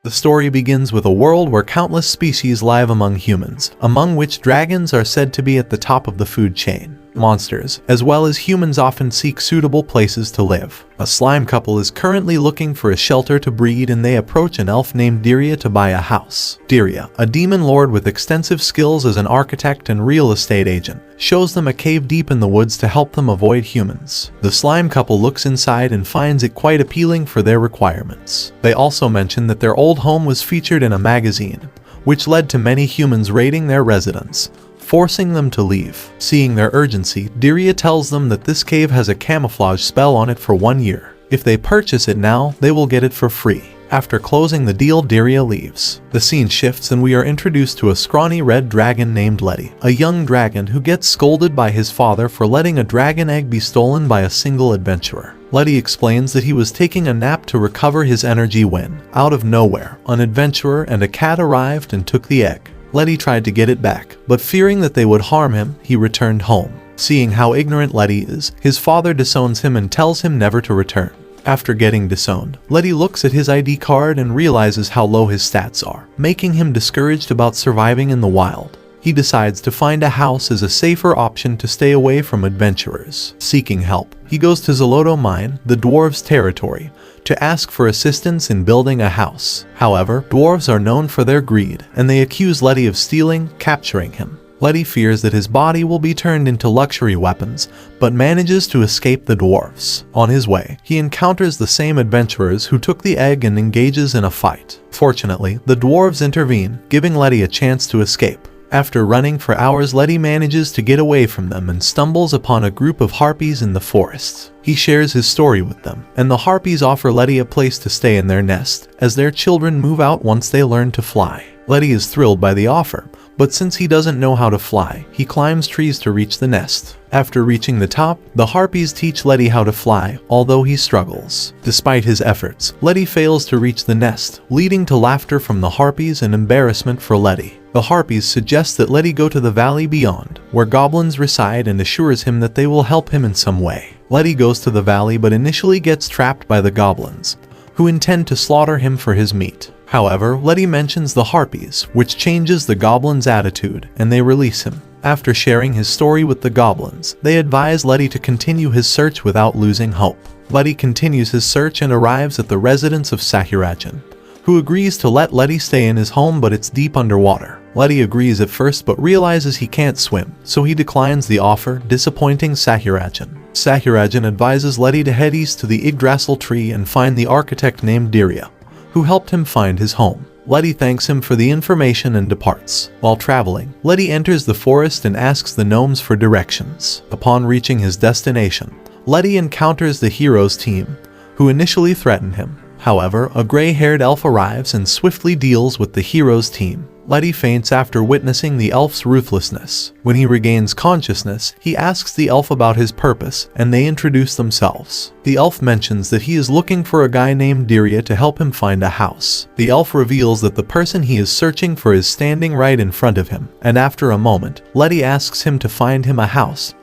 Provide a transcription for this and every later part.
The story begins with a world where countless species live among humans, among which dragons are said to be at the top of the food chain. Monsters, as well as humans, often seek suitable places to live. A slime couple is currently looking for a shelter to breed, and they approach an elf named Diria to buy a house. Diria, a demon lord with extensive skills as an architect and real estate agent, shows them a cave deep in the woods to help them avoid humans. The slime couple looks inside and finds it quite appealing for their requirements. They also mention that their old home was featured in a magazine, which led to many humans raiding their residence, forcing them to leave. Seeing their urgency, Diria tells them that this cave has a camouflage spell on it for 1 year. If they purchase it now, they will get it for free. After closing the deal, Diria leaves. The scene shifts and we are introduced to a scrawny red dragon named Letty, a young dragon who gets scolded by his father for letting a dragon egg be stolen by a single adventurer. Letty explains that he was taking a nap to recover his energy when, out of nowhere, an adventurer and a cat arrived and took the egg. Letty tried to get it back, but fearing that they would harm him, he returned home. Seeing how ignorant Letty is, his father disowns him and tells him never to return. After getting disowned, Letty looks at his ID card and realizes how low his stats are, making him discouraged about surviving in the wild. He decides to find a house as a safer option to stay away from adventurers. Seeking help, he goes to Zoloto Mine, the dwarves' territory, to ask for assistance in building a house. However, dwarves are known for their greed, and they accuse Letty of stealing, capturing him. Letty fears that his body will be turned into luxury weapons, but manages to escape the dwarves. On his way, he encounters the same adventurers who took the egg and engages in a fight. Fortunately, the dwarves intervene, giving Letty a chance to escape. After running for hours, Letty manages to get away from them and stumbles upon a group of harpies in the forest. He shares his story with them, and the harpies offer Letty a place to stay in their nest, as their children move out once they learn to fly. Letty is thrilled by the offer, but since he doesn't know how to fly, he climbs trees to reach the nest. After reaching the top, the harpies teach Letty how to fly, although he struggles. Despite his efforts, Letty fails to reach the nest, leading to laughter from the harpies and embarrassment for Letty. The harpies suggest that Letty go to the valley beyond, where goblins reside, and assures him that they will help him in some way. Letty goes to the valley but initially gets trapped by the goblins, who intend to slaughter him for his meat. However, Letty mentions the harpies, which changes the goblins' attitude, and they release him. After sharing his story with the goblins, they advise Letty to continue his search without losing hope. Letty continues his search and arrives at the residence of Sakurajan, who agrees to let Letty stay in his home, but it's deep underwater. Letty agrees at first but realizes he can't swim, so he declines the offer, disappointing Sakurajan. Sakurajan advises Letty to head east to the Yggdrasil tree and find the architect named Diria, who helped him find his home. Letty thanks him for the information and departs. While traveling, Letty enters the forest and asks the gnomes for directions. Upon reaching his destination, Letty encounters the heroes team, who initially threaten him. However, a gray-haired elf arrives and swiftly deals with the heroes team. Letty faints after witnessing the elf's ruthlessness. When he regains consciousness, he asks the elf about his purpose, and they introduce themselves. The elf mentions that he is looking for a guy named Diria to help him find a house. The elf reveals that the person he is searching for is standing right in front of him, and after a moment, Letty asks him to find him a house,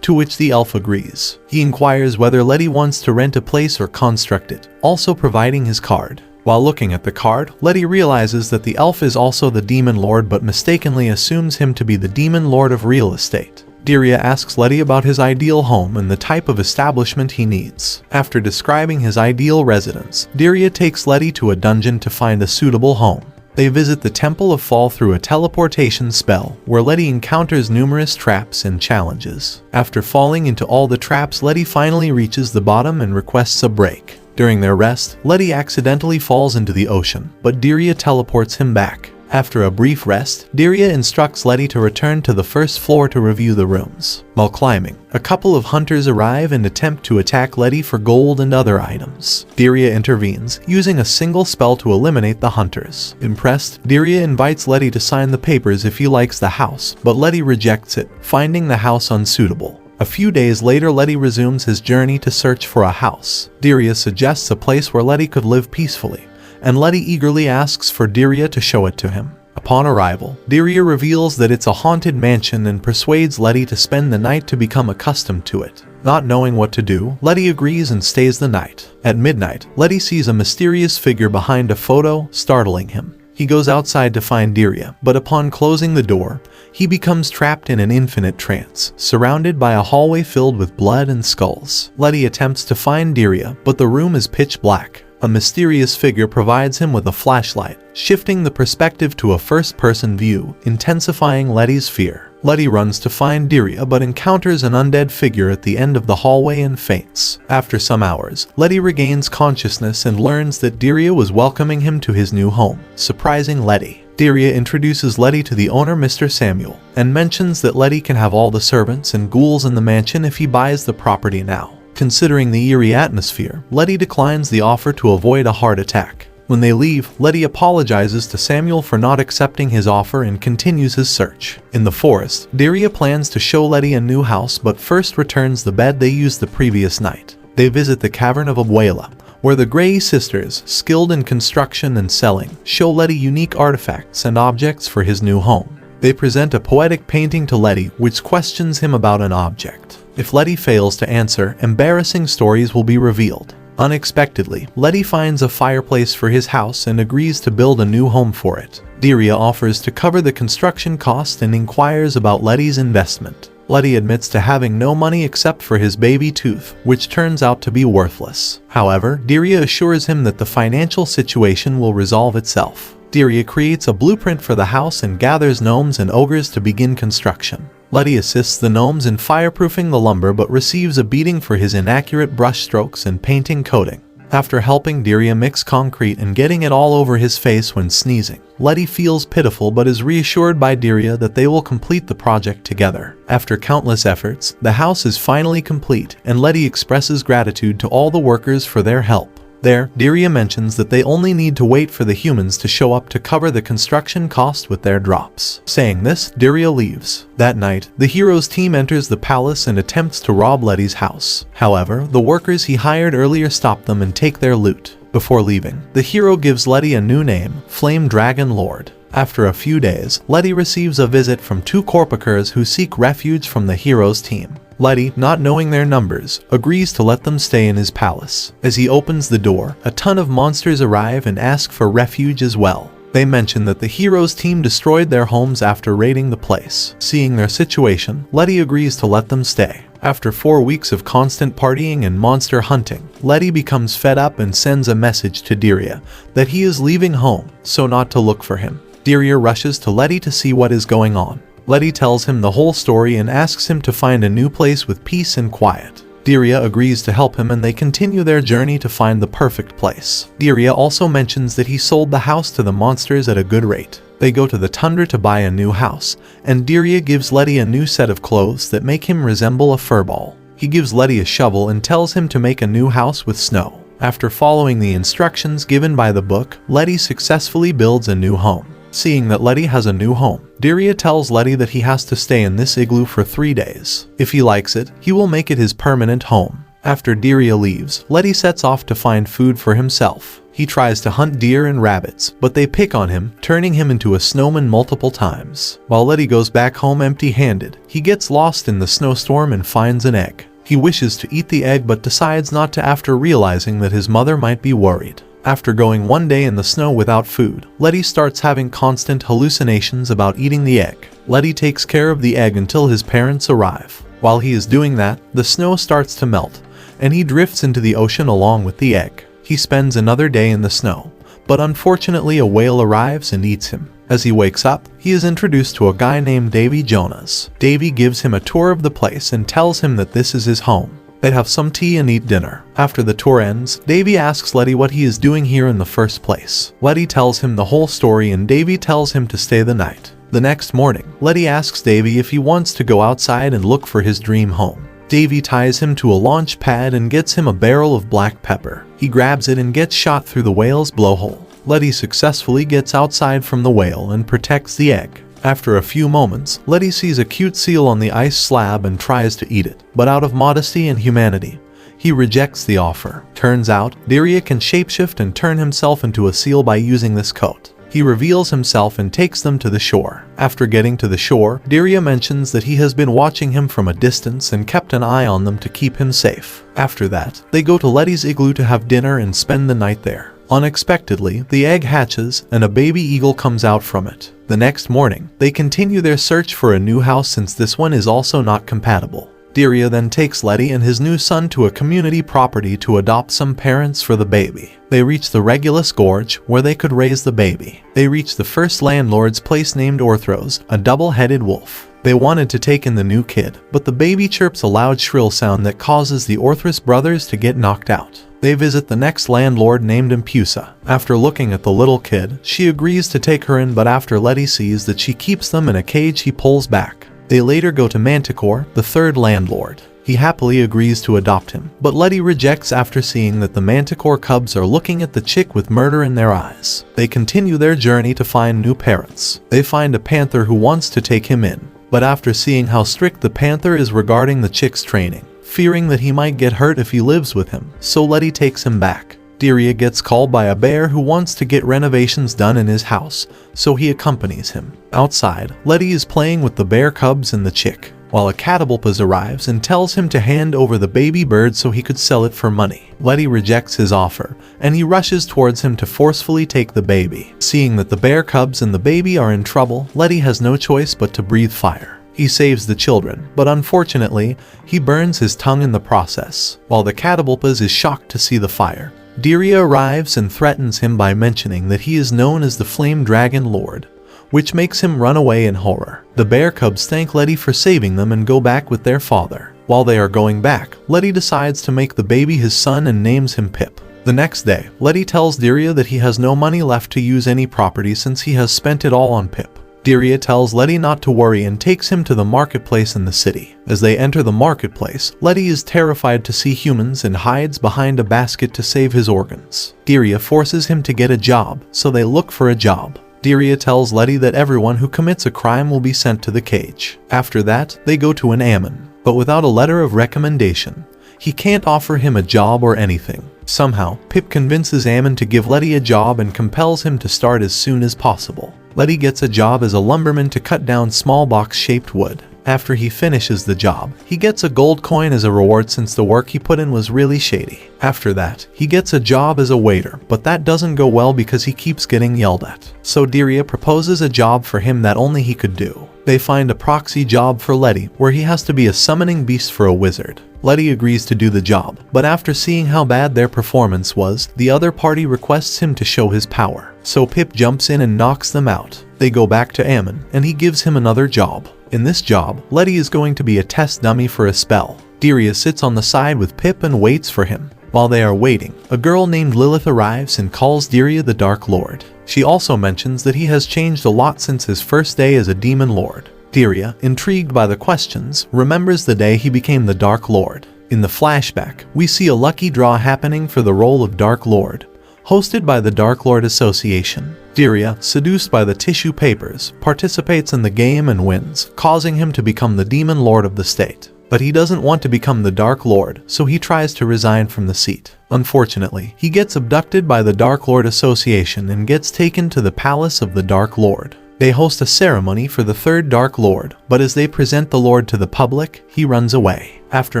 to which the elf agrees. He inquires whether Letty wants to rent a place or construct it, also providing his card. While looking at the card, Letty realizes that the elf is also the demon lord but mistakenly assumes him to be the demon lord of real estate. Diria asks Letty about his ideal home and the type of establishment he needs. After describing his ideal residence, Diria takes Letty to a dungeon to find a suitable home. They visit the Temple of Fall through a teleportation spell, where Letty encounters numerous traps and challenges. After falling into all the traps, Letty finally reaches the bottom and requests a break. During their rest, Letty accidentally falls into the ocean, but Diria teleports him back. After a brief rest, Diria instructs Letty to return to the first floor to review the rooms. While climbing, a couple of hunters arrive and attempt to attack Letty for gold and other items. Diria intervenes, using a single spell to eliminate the hunters. Impressed, Diria invites Letty to sign the papers if he likes the house, but Letty rejects it, finding the house unsuitable. A few days later, Letty resumes his journey to search for a house. Diria suggests a place where Letty could live peacefully, and Letty eagerly asks for Diria to show it to him. Upon arrival, Diria reveals that it's a haunted mansion and persuades Letty to spend the night to become accustomed to it. Not knowing what to do, Letty agrees and stays the night. At midnight, Letty sees a mysterious figure behind a photo, startling him. He goes outside to find Diria, but upon closing the door, he becomes trapped in an infinite trance, surrounded by a hallway filled with blood and skulls. Letty attempts to find Diria, but the room is pitch black. A mysterious figure provides him with a flashlight, shifting the perspective to a first-person view, intensifying Letty's fear. Letty runs to find Diria but encounters an undead figure at the end of the hallway and faints. After some hours, Letty regains consciousness and learns that Diria was welcoming him to his new home, surprising Letty. Diria introduces Letty to the owner, Mr. Samuel, and mentions that Letty can have all the servants and ghouls in the mansion if he buys the property now. Considering the eerie atmosphere, Letty declines the offer to avoid a heart attack. When they leave, Letty apologizes to Samuel for not accepting his offer and continues his search. In the forest, Diria plans to show Letty a new house but first returns the bed they used the previous night. They visit the cavern of Abuela, where the Grey sisters, skilled in construction and selling, show Letty unique artifacts and objects for his new home. They present a poetic painting to Letty which questions him about an object. If Letty fails to answer, embarrassing stories will be revealed. Unexpectedly, Letty finds a fireplace for his house and agrees to build a new home for it. Diria offers to cover the construction cost and inquires about Letty's investment. Letty admits to having no money except for his baby tooth, which turns out to be worthless. However, Diria assures him that the financial situation will resolve itself. Diria creates a blueprint for the house and gathers gnomes and ogres to begin construction. Letty assists the gnomes in fireproofing the lumber but receives a beating for his inaccurate brushstrokes and painting coating. After helping Diria mix concrete and getting it all over his face when sneezing, Letty feels pitiful but is reassured by Diria that they will complete the project together. After countless efforts, the house is finally complete, and Letty expresses gratitude to all the workers for their help. There, Diria mentions that they only need to wait for the humans to show up to cover the construction cost with their drops. Saying this, Diria leaves. That night, the hero's team enters the palace and attempts to rob Letty's house. However, the workers he hired earlier stop them and take their loot. Before leaving, the hero gives Letty a new name, Flame Dragon Lord. After a few days, Letty receives a visit from two Corpacurs who seek refuge from the hero's team. Letty, not knowing their numbers, agrees to let them stay in his palace. As he opens the door, a ton of monsters arrive and ask for refuge as well. They mention that the hero's team destroyed their homes after raiding the place. Seeing their situation, Letty agrees to let them stay. After 4 weeks of constant partying and monster hunting, Letty becomes fed up and sends a message to Diria that he is leaving home, so not to look for him. Diria rushes to Letty to see what is going on. Letty tells him the whole story and asks him to find a new place with peace and quiet. Diria agrees to help him and they continue their journey to find the perfect place. Diria also mentions that he sold the house to the monsters at a good rate. They go to the tundra to buy a new house, and Diria gives Letty a new set of clothes that make him resemble a furball. He gives Letty a shovel and tells him to make a new house with snow. After following the instructions given by the book, Letty successfully builds a new home. Seeing that Letty has a new home, Diria tells Letty that he has to stay in this igloo for 3 days. If he likes it, he will make it his permanent home. After Diria leaves, Letty sets off to find food for himself. He tries to hunt deer and rabbits, but they pick on him, turning him into a snowman multiple times. While Letty goes back home empty-handed, he gets lost in the snowstorm and finds an egg. He wishes to eat the egg but decides not to after realizing that his mother might be worried. After going 1 day in the snow without food, Letty starts having constant hallucinations about eating the egg. Letty takes care of the egg until his parents arrive. While he is doing that, the snow starts to melt, and he drifts into the ocean along with the egg. He spends another day in the snow, but unfortunately a whale arrives and eats him. As he wakes up, he is introduced to a guy named Davy Jonas. Davy gives him a tour of the place and tells him that this is his home. They have some tea and eat dinner. After the tour ends, Davy asks Letty what he is doing here in the first place. Letty tells him the whole story and Davy tells him to stay the night. The next morning, Letty asks Davy if he wants to go outside and look for his dream home. Davy ties him to a launch pad and gets him a barrel of black pepper. He grabs it and gets shot through the whale's blowhole. Letty successfully gets outside from the whale and protects the egg. After a few moments, Letty sees a cute seal on the ice slab and tries to eat it, but out of modesty and humanity, he rejects the offer. Turns out, Diria can shapeshift and turn himself into a seal by using this coat. He reveals himself and takes them to the shore. After getting to the shore, Daria mentions that he has been watching him from a distance and kept an eye on them to keep him safe. After that, they go to Letty's igloo to have dinner and spend the night there. Unexpectedly, the egg hatches and a baby eagle comes out from it. The next morning, they continue their search for a new house since this one is also not compatible. Daria then takes Letty and his new son to a community property to adopt some parents for the baby. They reach the Regulus Gorge, where they could raise the baby. They reach the first landlord's place named Orthros, a double-headed wolf. They wanted to take in the new kid, but the baby chirps a loud shrill sound that causes the Orthros brothers to get knocked out. They visit the next landlord named Impusa. After looking at the little kid, she agrees to take her in, but after Letty sees that she keeps them in a cage, he pulls back. They later go to Manticore, the third landlord. He happily agrees to adopt him, but Letty rejects after seeing that the Manticore cubs are looking at the chick with murder in their eyes. They continue their journey to find new parents. They find a panther who wants to take him in, but after seeing how strict the panther is regarding the chick's training, fearing that he might get hurt if he lives with him, so Letty takes him back. Daria gets called by a bear who wants to get renovations done in his house, so he accompanies him. Outside, Letty is playing with the bear cubs and the chick, while a catapulpus arrives and tells him to hand over the baby bird so he could sell it for money. Letty rejects his offer, and he rushes towards him to forcefully take the baby. Seeing that the bear cubs and the baby are in trouble, Letty has no choice but to breathe fire. He saves the children, but unfortunately, he burns his tongue in the process. While the catapulpus is shocked to see the fire, Daria arrives and threatens him by mentioning that he is known as the Flame Dragon Lord, which makes him run away in horror. The bear cubs thank Letty for saving them and go back with their father. While they are going back, Letty decides to make the baby his son and names him Pip. The next day, Letty tells Daria that he has no money left to use any property since he has spent it all on Pip. Daria tells Letty not to worry and takes him to the marketplace in the city. As they enter the marketplace, Letty is terrified to see humans and hides behind a basket to save his organs. Daria forces him to get a job, so they look for a job. Daria tells Letty that everyone who commits a crime will be sent to the cage. After that, they go to an Ammon, but without a letter of recommendation. He can't offer him a job or anything. Somehow, Pip convinces Ammon to give Letty a job and compels him to start as soon as possible. Letty gets a job as a lumberman to cut down small box-shaped wood. After he finishes the job, he gets a gold coin as a reward since the work he put in was really shady. After that, he gets a job as a waiter, but that doesn't go well because he keeps getting yelled at. So Daria proposes a job for him that only he could do. They find a proxy job for Letty, where he has to be a summoning beast for a wizard. Letty agrees to do the job, but after seeing how bad their performance was, the other party requests him to show his power. So Pip jumps in and knocks them out. They go back to Ammon, and he gives him another job. In this job, Letty is going to be a test dummy for a spell. Daria sits on the side with Pip and waits for him. While they are waiting, a girl named Lilith arrives and calls Daria the Dark Lord. She also mentions that he has changed a lot since his first day as a demon lord. Daria, intrigued by the questions, remembers the day he became the Dark Lord. In the flashback, we see a lucky draw happening for the role of Dark Lord, hosted by the Dark Lord Association. Daria, seduced by the tissue papers, participates in the game and wins, causing him to become the Demon Lord of the state. But he doesn't want to become the Dark Lord, so he tries to resign from the seat. Unfortunately, he gets abducted by the Dark Lord Association and gets taken to the palace of the Dark Lord. They host a ceremony for the third Dark Lord, but as they present the Lord to the public, he runs away. After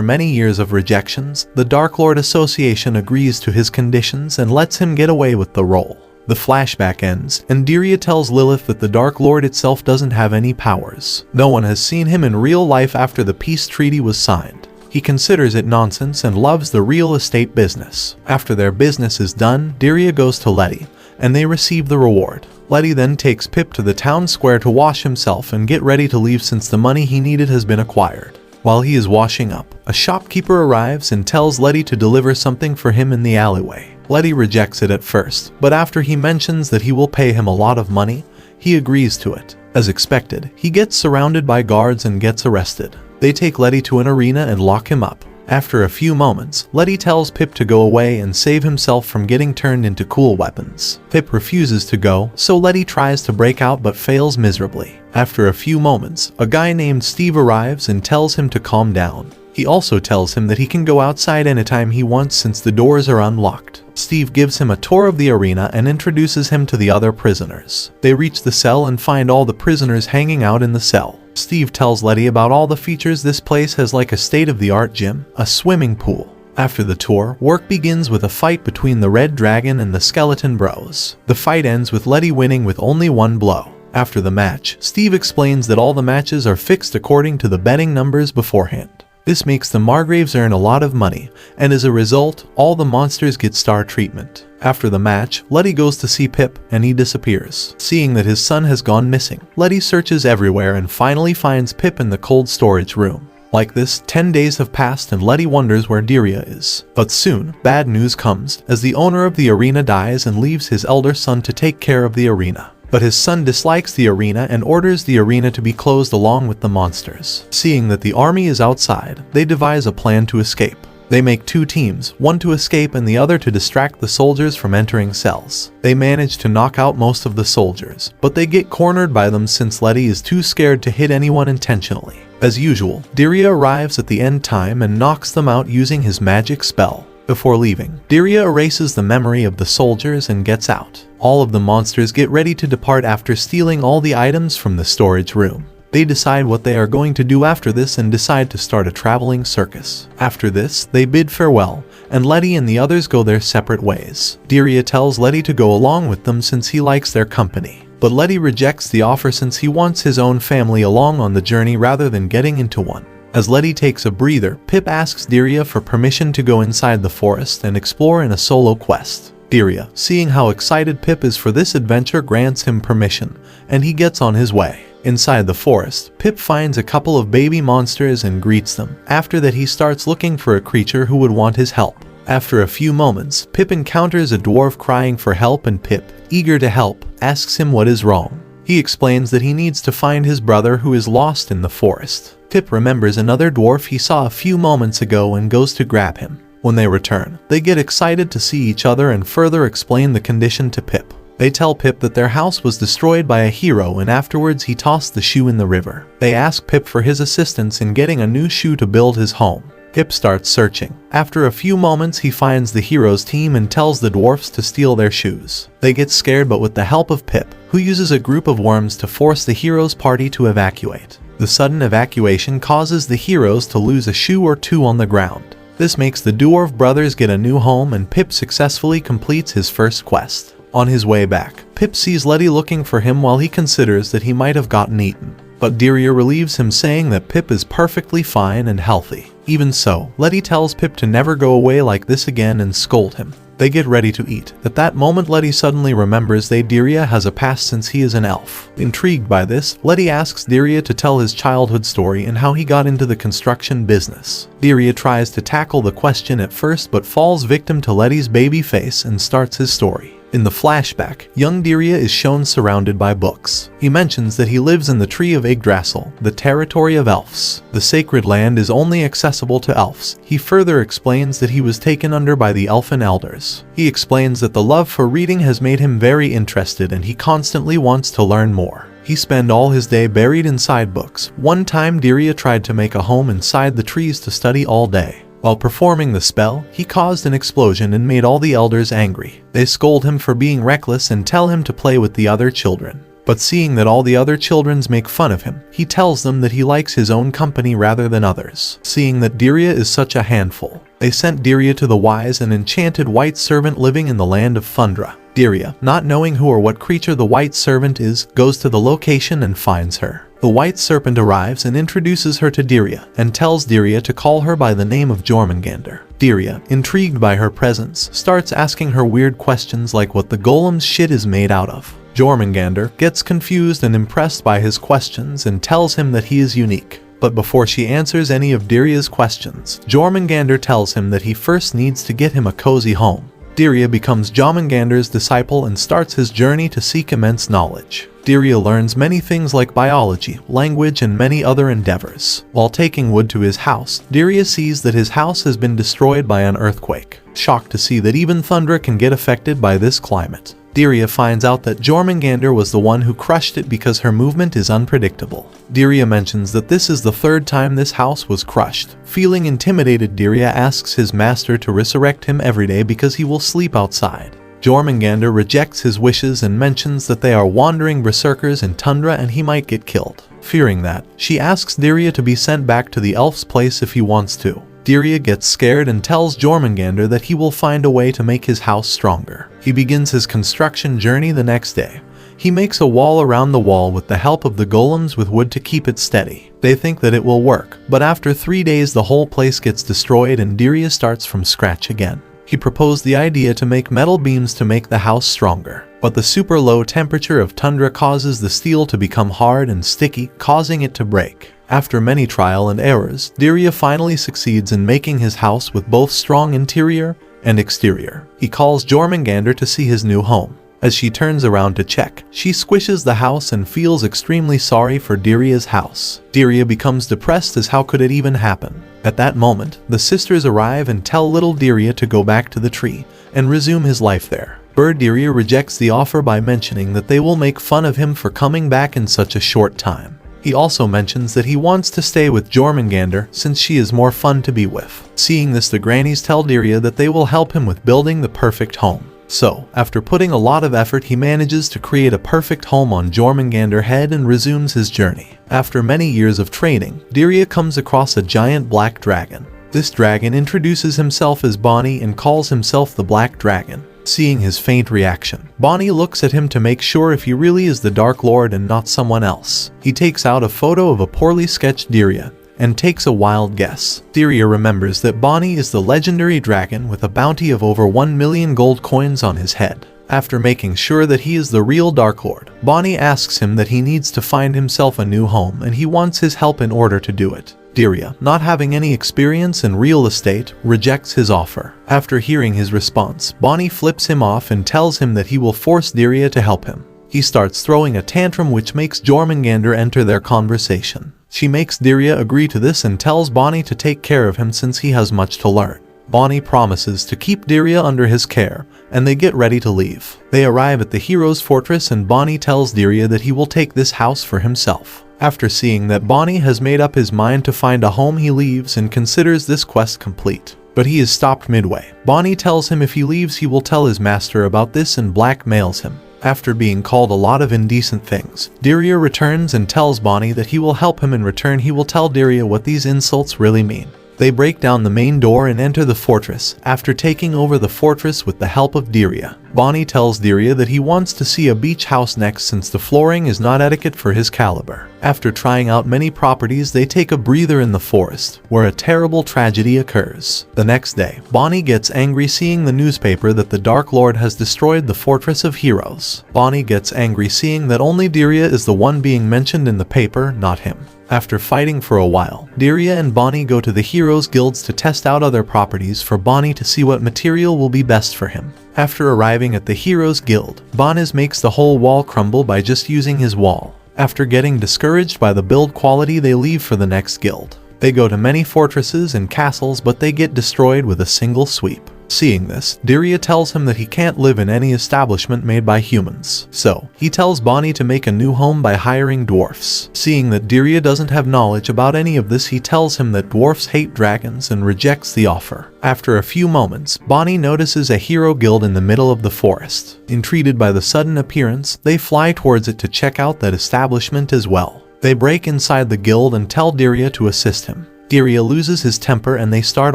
many years of rejections, the Dark Lord Association agrees to his conditions and lets him get away with the role. The flashback ends, and Daria tells Lilith that the Dark Lord itself doesn't have any powers. No one has seen him in real life after the peace treaty was signed. He considers it nonsense and loves the real estate business. After their business is done, Daria goes to Letty, and they receive the reward. Letty then takes Pip to the town square to wash himself and get ready to leave since the money he needed has been acquired. While he is washing up, a shopkeeper arrives and tells Letty to deliver something for him in the alleyway. Letty rejects it at first, but after he mentions that he will pay him a lot of money, he agrees to it. As expected, he gets surrounded by guards and gets arrested. They take Letty to an arena and lock him up. After a few moments, Letty tells Pip to go away and save himself from getting turned into cool weapons. Pip refuses to go, so Letty tries to break out but fails miserably. After a few moments, a guy named Steve arrives and tells him to calm down. He also tells him that he can go outside anytime he wants since the doors are unlocked. Steve gives him a tour of the arena and introduces him to the other prisoners. They reach the cell and find all the prisoners hanging out in the cell. Steve tells Letty about all the features this place has, like a state-of-the-art gym, a swimming pool. After the tour, work begins with a fight between the Red Dragon and the Skeleton Bros. The fight ends with Letty winning with only one blow. After the match, Steve explains that all the matches are fixed according to the betting numbers beforehand. This makes the Margraves earn a lot of money, and as a result, all the monsters get star treatment. After the match, Letty goes to see Pip, and he disappears. Seeing that his son has gone missing, Letty searches everywhere and finally finds Pip in the cold storage room. Like this, 10 days have passed and Letty wonders where Diria is. But soon, bad news comes, as the owner of the arena dies and leaves his elder son to take care of the arena. But his son dislikes the arena and orders the arena to be closed along with the monsters. Seeing that the army is outside, they devise a plan to escape. They make two teams, one to escape and the other to distract the soldiers from entering cells. They manage to knock out most of the soldiers, but they get cornered by them since Letty is too scared to hit anyone intentionally. As usual, Diria arrives at the end time and knocks them out using his magic spell. Before leaving, Diria erases the memory of the soldiers and gets out. All of the monsters get ready to depart after stealing all the items from the storage room. They decide what they are going to do after this and decide to start a traveling circus. After this, they bid farewell, and Letty and the others go their separate ways. Diria tells Letty to go along with them since he likes their company. But Letty rejects the offer since he wants his own family along on the journey rather than getting into one. As Letty takes a breather, Pip asks Diria for permission to go inside the forest and explore in a solo quest. Diria, seeing how excited Pip is for this adventure, grants him permission, and he gets on his way. Inside the forest, Pip finds a couple of baby monsters and greets them. After that, he starts looking for a creature who would want his help. After a few moments, Pip encounters a dwarf crying for help and Pip, eager to help, asks him what is wrong. He explains that he needs to find his brother who is lost in the forest. Pip remembers another dwarf he saw a few moments ago and goes to grab him. When they return, they get excited to see each other and further explain the condition to Pip. They tell Pip that their house was destroyed by a hero and afterwards he tossed the shoe in the river. They ask Pip for his assistance in getting a new shoe to build his home. Pip starts searching. After a few moments, he finds the hero's team and tells the dwarfs to steal their shoes. They get scared, but with the help of Pip, who uses a group of worms to force the hero's party to evacuate. The sudden evacuation causes the heroes to lose a shoe or two on the ground. This makes the dwarf brothers get a new home and Pip successfully completes his first quest. On his way back, Pip sees Letty looking for him while he considers that he might have gotten eaten. But Diria relieves him, saying that Pip is perfectly fine and healthy. Even so, Letty tells Pip to never go away like this again and scold him. They get ready to eat. At that moment, Letty suddenly remembers that Diria has a past since he is an elf. Intrigued by this, Letty asks Diria to tell his childhood story and how he got into the construction business. Diria tries to tackle the question at first but falls victim to Letty's baby face and starts his story. In the flashback, young Diria is shown surrounded by books. He mentions that he lives in the Tree of Yggdrasil, the territory of elves. The sacred land is only accessible to elves. He further explains that he was taken under by the elfin elders. He explains that the love for reading has made him very interested and he constantly wants to learn more. He spends all his day buried inside books. One time, Diria tried to make a home inside the trees to study all day. While performing the spell, he caused an explosion and made all the elders angry. They scold him for being reckless and tell him to play with the other children. But seeing that all the other children make fun of him, he tells them that he likes his own company rather than others. Seeing that Diria is such a handful, they sent Diria to the wise and enchanted white servant living in the land of Fundra. Diria, not knowing who or what creature the white servant is, goes to the location and finds her. The white serpent arrives and introduces her to Diria, and tells Diria to call her by the name of Jormungandr. Diria, intrigued by her presence, starts asking her weird questions like what the golem's shit is made out of. Jormungandr gets confused and impressed by his questions and tells him that he is unique. But before she answers any of Diria's questions, Jormungandr tells him that he first needs to get him a cozy home. Diria becomes Jormungandr's disciple and starts his journey to seek immense knowledge. Diria learns many things like biology, language, and many other endeavors. While taking wood to his house, Diria sees that his house has been destroyed by an earthquake. shocked to see that even thunder can get affected by this climate. Diria finds out that Jormungandr was the one who crushed it because her movement is unpredictable. Diria mentions that this is the third time this house was crushed. Feeling intimidated, Diria asks his master to resurrect him every day because he will sleep outside. Jormungandr rejects his wishes and mentions that they are wandering berserkers in tundra and he might get killed. Fearing that, she asks Diria to be sent back to the elf's place if he wants to. Diria gets scared and tells Jormungandr that he will find a way to make his house stronger. He begins his construction journey the next day. He makes a wall around the wall with the help of the golems with wood to keep it steady. They think that it will work, but after 3 days the whole place gets destroyed and Diria starts from scratch again. He proposed the idea to make metal beams to make the house stronger, but the super low temperature of tundra causes the steel to become hard and sticky, causing it to break. After many trial and errors, Diria finally succeeds in making his house with both strong interior and exterior. He calls Jormungandr to see his new home. As she turns around to check, she squishes the house and feels extremely sorry for Diria's house. Diria becomes depressed as how could it even happen. At that moment, the sisters arrive and tell little Diria to go back to the tree and resume his life there. Bird Diria rejects the offer by mentioning that they will make fun of him for coming back in such a short time. He also mentions that he wants to stay with Jormungandr since she is more fun to be with. Seeing this, the grannies tell Diria that they will help him with building the perfect home. So, after putting a lot of effort, he manages to create a perfect home on Jormungandr's head and resumes his journey. After many years of training, Diria comes across a giant black dragon. This dragon introduces himself as Bonnie and calls himself the Black Dragon. Seeing his faint reaction, Bonnie looks at him to make sure if he really is the Dark Lord and not someone else. He takes out a photo of a poorly sketched Diria and takes a wild guess. Diria remembers that Bonnie is the legendary dragon with a bounty of over 1 million gold coins on his head. After making sure that he is the real Dark Lord, Bonnie asks him that he needs to find himself a new home and he wants his help in order to do it. Diria, not having any experience in real estate, rejects his offer. After hearing his response, Bonnie flips him off and tells him that he will force Diria to help him. He starts throwing a tantrum which makes Jormungandr enter their conversation. She makes Diria agree to this and tells Bonnie to take care of him since he has much to learn. Bonnie promises to keep Diria under his care, and they get ready to leave. They arrive at the hero's fortress and Bonnie tells Diria that he will take this house for himself. After seeing that Bonnie has made up his mind to find a home, he leaves and considers this quest complete. But he is stopped midway. Bonnie tells him if he leaves he will tell his master about this and blackmails him. After being called a lot of indecent things, Diria returns and tells Bonnie that he will help him. In return, he will tell Diria what these insults really mean. They break down the main door and enter the fortress. After taking over the fortress with the help of Diria, Bonnie tells Diria that he wants to see a beach house next since the flooring is not etiquette for his caliber. After trying out many properties, they take a breather in the forest, where a terrible tragedy occurs. The next day, Bonnie gets angry seeing the newspaper that the Dark Lord has destroyed the Fortress of Heroes. Bonnie gets angry seeing that only Diria is the one being mentioned in the paper, not him. After fighting for a while, Diria and Bonnie go to the Heroes Guilds to test out other properties for Bonnie to see what material will be best for him. After arriving at the Heroes Guild, Bonnie makes the whole wall crumble by just using his wall. After getting discouraged by the build quality, they leave for the next guild. They go to many fortresses and castles, but they get destroyed with a single sweep. Seeing this, Diria tells him that he can't live in any establishment made by humans. So, he tells Bonnie to make a new home by hiring dwarfs. Seeing that Diria doesn't have knowledge about any of this, he tells him that dwarfs hate dragons and rejects the offer. After a few moments, Bonnie notices a hero guild in the middle of the forest. Intrigued by the sudden appearance, they fly towards it to check out that establishment as well. They break inside the guild and tell Diria to assist him. Diria loses his temper and they start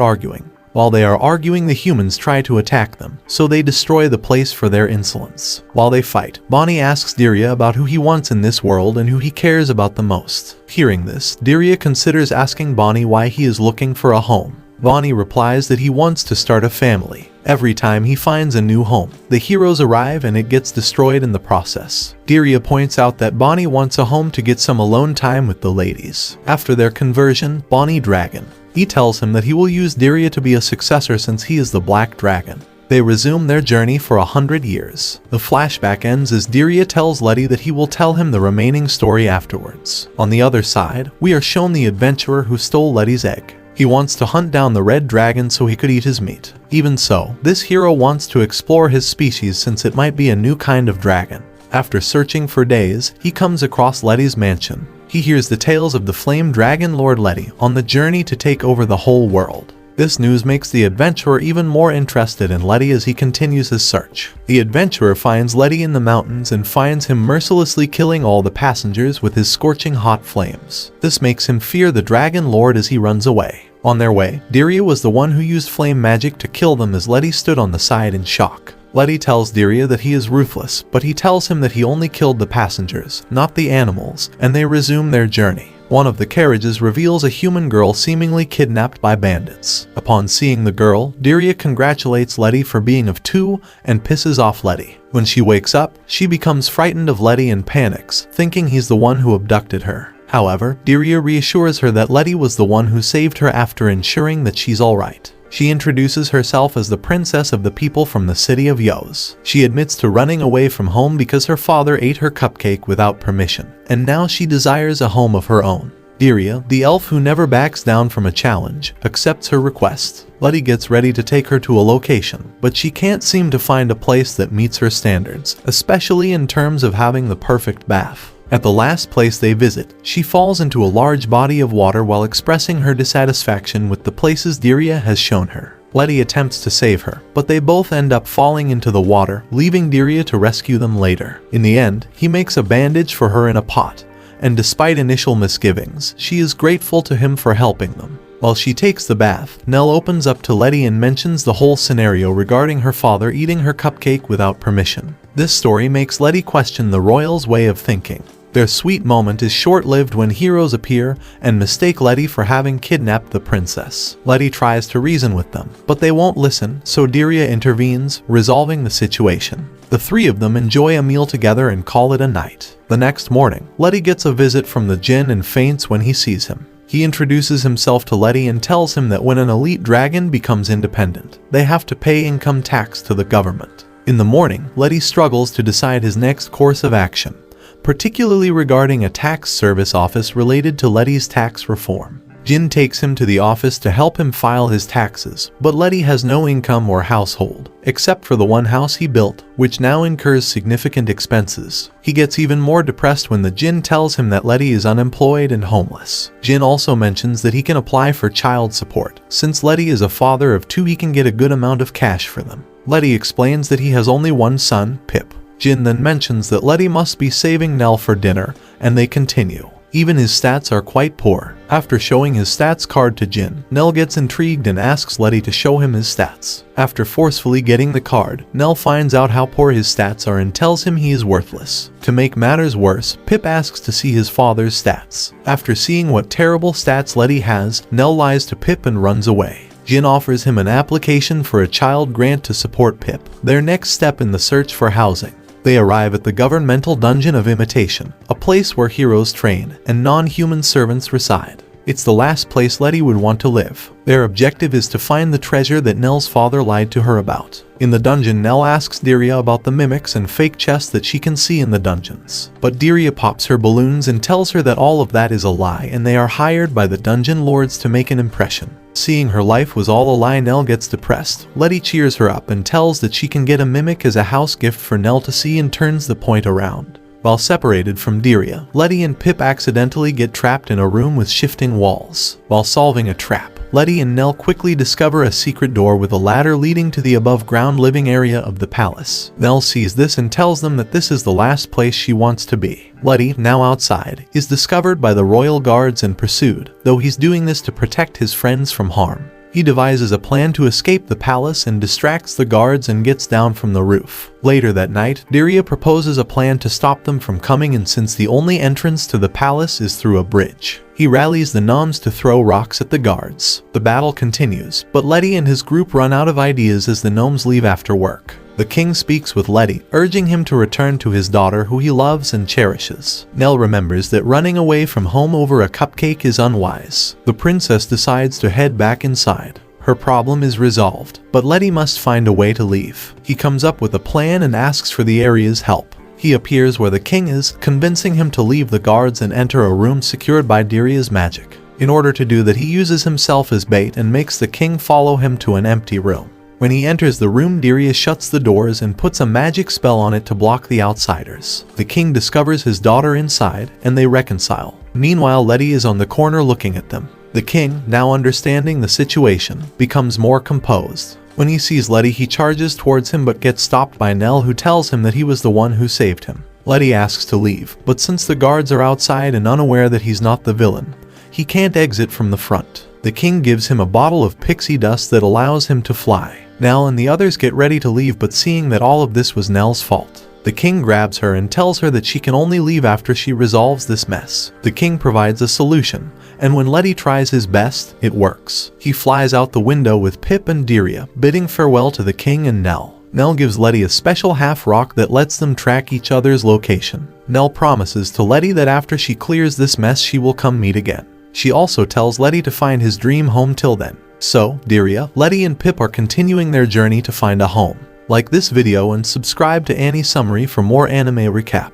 arguing. While they are arguing, the humans try to attack them, so they destroy the place for their insolence. While they fight, Bonnie asks Diria about who he wants in this world and who he cares about the most. Hearing this, Diria considers asking Bonnie why he is looking for a home. Bonnie replies that he wants to start a family. Every time he finds a new home, the heroes arrive and it gets destroyed in the process. Diria points out that Bonnie wants a home to get some alone time with the ladies. After their conversion, Bonnie Dragon. He tells him that he will use Diria to be a successor since he is the Black Dragon. They resume their journey for 100 years. The flashback ends as Diria tells Letty that he will tell him the remaining story afterwards. On the other side, we are shown the adventurer who stole Letty's egg. He wants to hunt down the red dragon so he could eat his meat. Even so, this hero wants to explore his species since it might be a new kind of dragon. After searching for days, he comes across Letty's mansion. He hears the tales of the flame dragon Lord Letty on the journey to take over the whole world. This news makes the adventurer even more interested in Letty as he continues his search. The adventurer finds Letty in the mountains and finds him mercilessly killing all the passengers with his scorching hot flames. This makes him fear the Dragon Lord as he runs away. On their way, Dirya was the one who used flame magic to kill them as Letty stood on the side in shock. Letty tells Dirya that he is ruthless, but he tells him that he only killed the passengers, not the animals, and they resume their journey. One of the carriages reveals a human girl seemingly kidnapped by bandits. Upon seeing the girl, Dirya congratulates Letty for being of 2 and pisses off Letty. When she wakes up, she becomes frightened of Letty and panics, thinking he's the one who abducted her. However, Dirya reassures her that Letty was the one who saved her after ensuring that she's alright. She introduces herself as the princess of the people from the city of Yos. She admits to running away from home because her father ate her cupcake without permission, and now she desires a home of her own. Dirya, the elf who never backs down from a challenge, accepts her request. Letty gets ready to take her to a location, but she can't seem to find a place that meets her standards, especially in terms of having the perfect bath. At the last place they visit, she falls into a large body of water while expressing her dissatisfaction with the places Dirya has shown her. Letty attempts to save her, but they both end up falling into the water, leaving Dirya to rescue them later. In the end, he makes a bandage for her in a pot, and despite initial misgivings, she is grateful to him for helping them. While she takes the bath, Nell opens up to Letty and mentions the whole scenario regarding her father eating her cupcake without permission. This story makes Letty question the royals' way of thinking. Their sweet moment is short-lived when heroes appear and mistake Letty for having kidnapped the princess. Letty tries to reason with them, but they won't listen, so Dirya intervenes, resolving the situation. The three of them enjoy a meal together and call it a night. The next morning, Letty gets a visit from the djinn and faints when he sees him. He introduces himself to Letty and tells him that when an elite dragon becomes independent, they have to pay income tax to the government. In the morning, Letty struggles to decide his next course of action, particularly regarding a tax service office related to Letty's tax reform. Jin takes him to the office to help him file his taxes, but Letty has no income or household, except for the one house he built, which now incurs significant expenses. He gets even more depressed when the Jin tells him that Letty is unemployed and homeless. Jin also mentions that he can apply for child support. Since Letty is a father of 2, he can get a good amount of cash for them. Letty explains that he has only one son, Pip. Jin then mentions that Letty must be saving Nell for dinner, and they continue. Even his stats are quite poor. After showing his stats card to Jin, Nell gets intrigued and asks Letty to show him his stats. After forcefully getting the card, Nell finds out how poor his stats are and tells him he is worthless. To make matters worse, Pip asks to see his father's stats. After seeing what terrible stats Letty has, Nell lies to Pip and runs away. Jin offers him an application for a child grant to support Pip, their next step in the search for housing. They arrive at the governmental Dungeon of Imitation, a place where heroes train and non-human servants reside. It's the last place Letty would want to live. Their objective is to find the treasure that Nell's father lied to her about. In the dungeon, Nell asks Dirya about the mimics and fake chests that she can see in the dungeons. But Dirya pops her balloons and tells her that all of that is a lie and they are hired by the dungeon lords to make an impression. Seeing her life was all a lie, Nell gets depressed. Letty cheers her up and tells that she can get a mimic as a house gift for Nell to see and turns the point around. While separated from Dirya, Letty and Pip accidentally get trapped in a room with shifting walls. While solving a trap, Letty and Nell quickly discover a secret door with a ladder leading to the above-ground living area of the palace. Nell sees this and tells them that this is the last place she wants to be. Letty, now outside, is discovered by the royal guards and pursued, though he's doing this to protect his friends from harm. He devises a plan to escape the palace and distracts the guards and gets down from the roof. Later that night, Dirya proposes a plan to stop them from coming in since the only entrance to the palace is through a bridge. He rallies the gnomes to throw rocks at the guards. The battle continues, but Letty and his group run out of ideas as the gnomes leave after work. The king speaks with Letty, urging him to return to his daughter who he loves and cherishes. Nell remembers that running away from home over a cupcake is unwise. The princess decides to head back inside. Her problem is resolved, but Letty must find a way to leave. He comes up with a plan and asks for the area's help. He appears where the king is, convincing him to leave the guards and enter a room secured by Dirya's magic. In order to do that, he uses himself as bait and makes the king follow him to an empty room. When he enters the room, Diria shuts the doors and puts a magic spell on it to block the outsiders. The king discovers his daughter inside, and they reconcile. Meanwhile, Letty is on the corner looking at them. The king, now understanding the situation, becomes more composed. When he sees Letty, he charges towards him but gets stopped by Nell, who tells him that he was the one who saved him. Letty asks to leave, but since the guards are outside and unaware that he's not the villain, he can't exit from the front. The king gives him a bottle of pixie dust that allows him to fly. Nell and the others get ready to leave, but seeing that all of this was Nell's fault, the king grabs her and tells her that she can only leave after she resolves this mess. The king provides a solution, and when Letty tries his best, it works. He flies out the window with Pip and Diria, bidding farewell to the king and Nell. Nell gives Letty a special half rock that lets them track each other's location. Nell promises to Letty that after she clears this mess, she will come meet again. She also tells Letty to find his dream home till then. So, Diria, Letty and Pip are continuing their journey to find a home. Like this video and subscribe to Annie Summary for more anime recap.